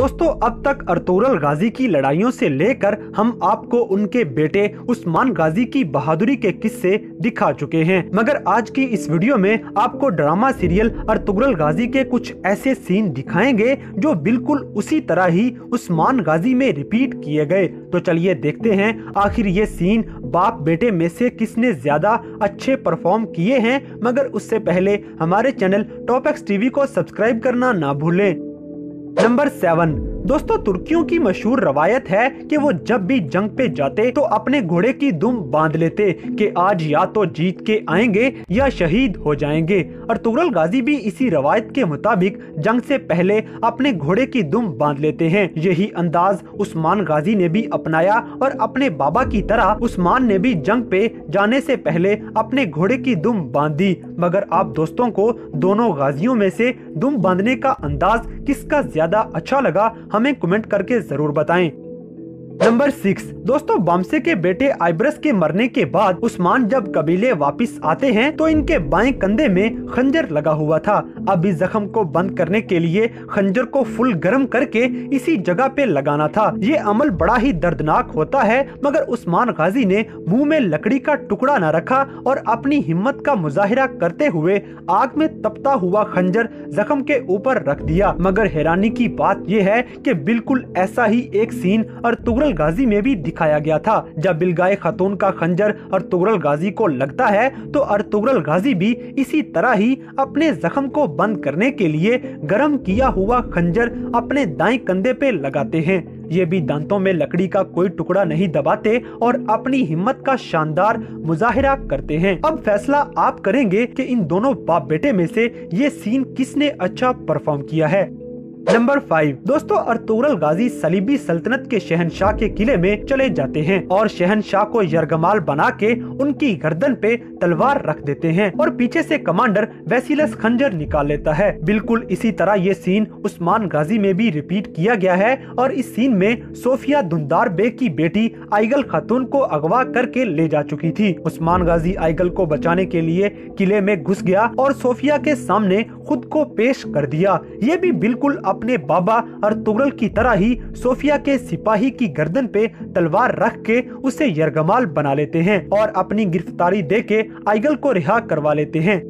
दोस्तों अब तक अर्तुगरुल गाजी की लड़ाइयों से लेकर हम आपको उनके बेटे उस्मान गाजी की बहादुरी के किस्से दिखा चुके हैं, मगर आज की इस वीडियो में आपको ड्रामा सीरियल अर्तुगरुल गाजी के कुछ ऐसे सीन दिखाएंगे जो बिल्कुल उसी तरह ही उस्मान गाजी में रिपीट किए गए। तो चलिए देखते हैं आखिर ये सीन बाप बेटे में से किसने ज्यादा अच्छे परफॉर्म किए हैं। मगर उससे पहले हमारे चैनल टॉप एक्स टीवी को सब्सक्राइब करना ना भूलें। नंबर 7 दोस्तों, तुर्कियों की मशहूर रवायत है कि वो जब भी जंग पे जाते तो अपने घोड़े की दुम बांध लेते कि आज या तो जीत के आएंगे या शहीद हो जाएंगे। अर्तुगरुल गाजी भी इसी रवायत के मुताबिक जंग से पहले अपने घोड़े की दुम बांध लेते हैं। यही अंदाज उस्मान गाजी ने भी अपनाया और अपने बाबा की तरह उस्मान ने भी जंग पे जाने से पहले अपने घोड़े की दुम बांध दी। मगर आप दोस्तों को दोनों गाजियों में से दुम बांधने का अंदाज किसका ज्यादा अच्छा लगा, हमें कमेंट करके जरूर बताएं। नंबर 6 दोस्तों, बामसे के बेटे आइब्रस के मरने के बाद उस्मान जब कबीले वापस आते हैं तो इनके बाएं कंधे में खंजर लगा हुआ था। अब इस जख्म को बंद करने के लिए खंजर को फुल गर्म करके इसी जगह पे लगाना था। ये अमल बड़ा ही दर्दनाक होता है, मगर उस्मान गाजी ने मुंह में लकड़ी का टुकड़ा न रखा और अपनी हिम्मत का मुजाहिरा करते हुए आग में तपता हुआ खंजर जख्म के ऊपर रख दिया। मगर हैरानी की बात यह है कि बिल्कुल ऐसा ही एक सीन अर्तुगरुल गाजी में भी दिखाया गया था। जब बिलगाए खातून का खंजर अर्तुगरुल गाजी को लगता है तो अर्तुगरुल गाजी भी इसी तरह ही अपने जख्म को बंद करने के लिए गर्म किया हुआ खंजर अपने दाएं कंधे पे लगाते हैं। ये भी दांतों में लकड़ी का कोई टुकड़ा नहीं दबाते और अपनी हिम्मत का शानदार मुजाहिरा करते हैं। अब फैसला आप करेंगे कि इन दोनों बाप बेटे में से ये सीन किसने अच्छा परफॉर्म किया है। नंबर 5 दोस्तों, अर्तुगरुल गाजी सलीबी सल्तनत के शहनशाह के किले में चले जाते हैं और शहनशाह को यरगमाल बना के उनकी गर्दन पे तलवार रख देते हैं और पीछे से कमांडर वेसिलस खंजर निकाल लेता है। बिल्कुल इसी तरह ये सीन उस्मान गाजी में भी रिपीट किया गया है और इस सीन में सोफिया दुंदार बेग की बेटी आइगल खातून को अगवा करके ले जा चुकी थी। उस्मान गाजी आइगल को बचाने के लिए किले में घुस गया और सोफिया के सामने खुद को पेश कर दिया। ये भी बिल्कुल अपने बाबा अर्तुगरुल की तरह ही सोफिया के सिपाही की गर्दन पे तलवार रख के उसे यरगमाल बना लेते हैं और अपनी गिरफ्तारी देके आइगल को रिहा करवा लेते हैं।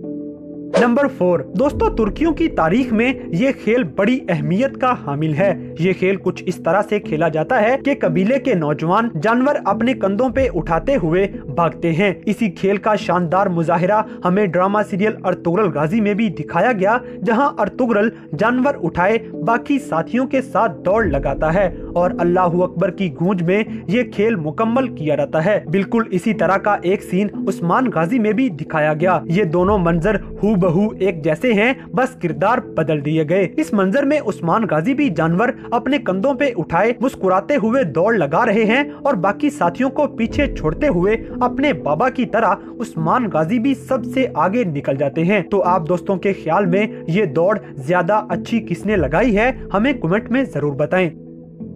नंबर 4 दोस्तों, तुर्कियों की तारीख में ये खेल बड़ी अहमियत का हामिल है। ये खेल कुछ इस तरह से खेला जाता है कि कबीले के नौजवान जानवर अपने कंधों पे उठाते हुए भागते हैं। इसी खेल का शानदार मुजाहिरा हमें ड्रामा सीरियल अर्तुगरुल गाजी में भी दिखाया गया, जहां अर्तुगरुल जानवर उठाए बाकी साथियों के साथ दौड़ लगाता है और अल्लाहू अकबर की गूंज में ये खेल मुकम्मल किया जाता है। बिल्कुल इसी तरह का एक सीन उस्मान गाजी में भी दिखाया गया। ये दोनों मंजर हूबहू एक जैसे हैं, बस किरदार बदल दिए गए। इस मंजर में उस्मान गाजी भी जानवर अपने कंधों पे उठाए मुस्कुराते हुए दौड़ लगा रहे हैं और बाकी साथियों को पीछे छोड़ते हुए अपने बाबा की तरह उस्मान गाजी भी सबसे आगे निकल जाते हैं। तो आप दोस्तों के ख्याल में ये दौड़ ज्यादा अच्छी किसने लगाई है, हमें कमेंट में जरूर बताएं।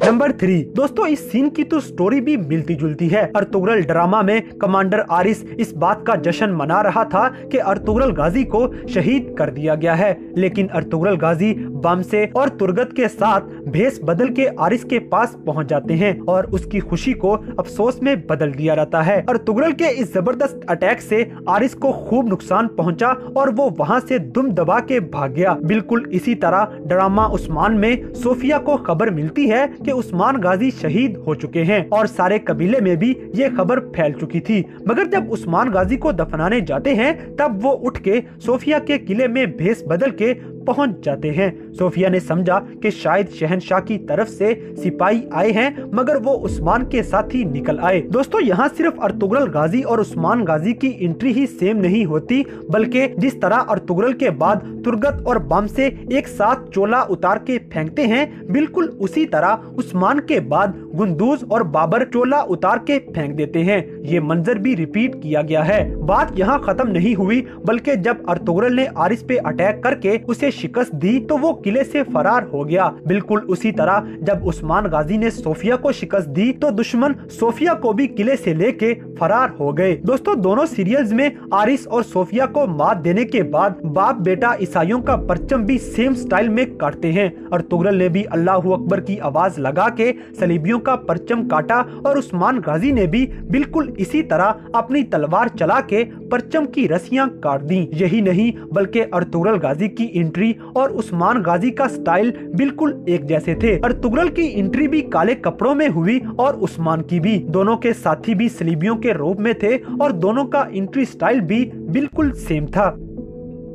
नंबर 3 दोस्तों, इस सीन की तो स्टोरी भी मिलती जुलती है। अर्तुगरुल ड्रामा में कमांडर आरिस इस बात का जश्न मना रहा था कि अर्तुगरुल गाजी को शहीद कर दिया गया है, लेकिन अर्तुगरुल गाजी बामसे और तुर्गत के साथ भेस बदल के आरिस के पास पहुंच जाते हैं और उसकी खुशी को अफसोस में बदल दिया जाता है। अर्तुगरुल के इस जबरदस्त अटैक से आरिस को खूब नुकसान पहुंचा और वो वहां से दुम दबा के भाग गया। बिल्कुल इसी तरह ड्रामा उस्मान में सोफिया को खबर मिलती है कि उस्मान गाजी शहीद हो चुके हैं और सारे कबीले में भी ये खबर फैल चुकी थी। मगर जब उस्मान गाजी को दफनाने जाते हैं तब वो उठ के सोफिया के किले में भेस बदल के पहुंच जाते हैं। सोफिया ने समझा कि शायद शहनशाह की तरफ से सिपाही आए हैं, मगर वो उस्मान के साथ ही निकल आए। दोस्तों, यहाँ सिर्फ अर्तुगरुल गाजी और उस्मान गाजी की एंट्री ही सेम नहीं होती, बल्कि जिस तरह अर्तुगरुल के बाद तुर्गत और बामसे एक साथ चोला उतार के फेंकते हैं, बिल्कुल उसी तरह उस्मान के बाद गुंदूज और बाबर चोला उतार के फेंक देते हैं। ये मंजर भी रिपीट किया गया है। बात यहाँ खत्म नहीं हुई, बल्कि जब अर्तुगरुल ने आरिस पे अटैक करके उसे के शिकस्त दी तो वो किले से फरार हो गया। बिल्कुल उसी तरह जब उस्मान गाजी ने सोफिया को शिकस्त दी तो दुश्मन सोफिया को भी किले से लेके फरार हो गए। दोस्तों दोनों सीरियल्स में आरिस और सोफिया को मात देने के बाद बाप बेटा ईसाइयों का परचम भी सेम स्टाइल में काटते हैं। अर्तुगरुल ने भी अल्लाहू अकबर की आवाज लगा के सलीबियों का परचम काटा और उस्मान गाजी ने भी बिल्कुल इसी तरह अपनी तलवार चला के परचम की रस्सियां काट दी। यही नहीं बल्कि अर्तुगरुल गाजी की एंट्री और उस्मान गाजी का स्टाइल बिल्कुल एक जैसे थे। अर्तुगरुल की एंट्री भी काले कपड़ों में हुई और उस्मान की भी। दोनों के साथी भी सलीबियों के रूप में थे और दोनों का एंट्री स्टाइल भी बिल्कुल सेम था।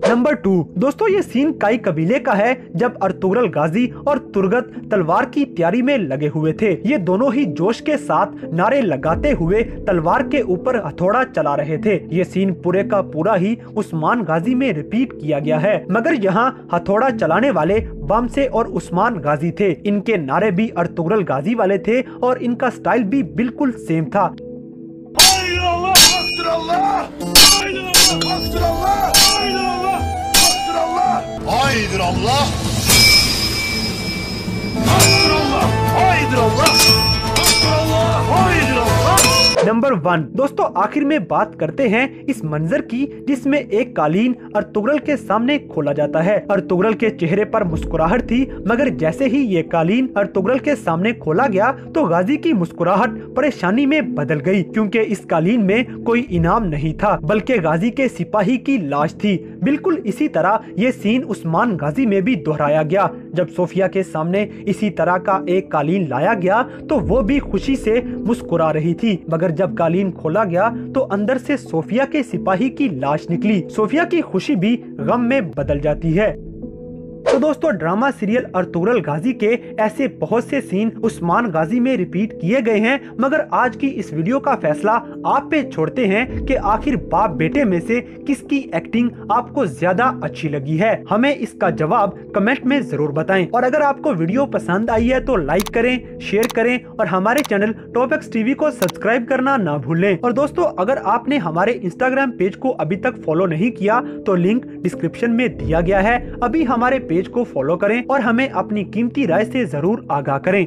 नंबर 2 दोस्तों ये सीन काई कबीले का है जब अर्तुगरुल गाजी और तुर्गत तलवार की तैयारी में लगे हुए थे। ये दोनों ही जोश के साथ नारे लगाते हुए तलवार के ऊपर हथौड़ा चला रहे थे। ये सीन पूरे का पूरा ही उस्मान गाजी में रिपीट किया गया है, मगर यहाँ हथौड़ा चलाने वाले बामसे और उस्मान गाजी थे। इनके नारे भी अर्तुगरुल गाजी वाले थे और इनका स्टाइल भी बिल्कुल सेम था। Haydır Allah! Haydır Allah! Haydır Allah! Haydır Allah! Haydır Allah! Number 1 दोस्तों आखिर में बात करते हैं इस मंजर की जिसमें एक कालीन अर्तुगरुल के सामने खोला जाता है। अर्तुगरुल के चेहरे पर मुस्कुराहट थी, मगर जैसे ही ये कालीन अर्तुगरुल के सामने खोला गया तो गाजी की मुस्कुराहट परेशानी में बदल गई, क्योंकि इस कालीन में कोई इनाम नहीं था बल्कि गाजी के सिपाही की लाश थी। बिल्कुल इसी तरह ये सीन उस्मान गाजी में भी दोहराया गया। जब सोफिया के सामने इसी तरह का एक कालीन लाया गया तो वो भी खुशी से मुस्कुरा रही थी, मगर जब कालीन खोला गया तो अंदर से सोफिया के सिपाही की लाश निकली। सोफिया की खुशी भी गम में बदल जाती है। तो दोस्तों ड्रामा सीरियल अर्तुगरुल गाजी के ऐसे बहुत से सीन उस्मान गाजी में रिपीट किए गए हैं, मगर आज की इस वीडियो का फैसला आप पे छोड़ते हैं कि आखिर बाप बेटे में से किसकी एक्टिंग आपको ज्यादा अच्छी लगी है। हमें इसका जवाब कमेंट में जरूर बताएं और अगर आपको वीडियो पसंद आई है तो लाइक करें, शेयर करें और हमारे चैनल टॉप एक्स टीवी को सब्सक्राइब करना ना भूलें। और दोस्तों अगर आपने हमारे इंस्टाग्राम पेज को अभी तक फॉलो नहीं किया तो लिंक डिस्क्रिप्शन में दिया गया है। अभी हमारे पेज को फॉलो करें और हमें अपनी कीमती राय से जरूर आगाह करें।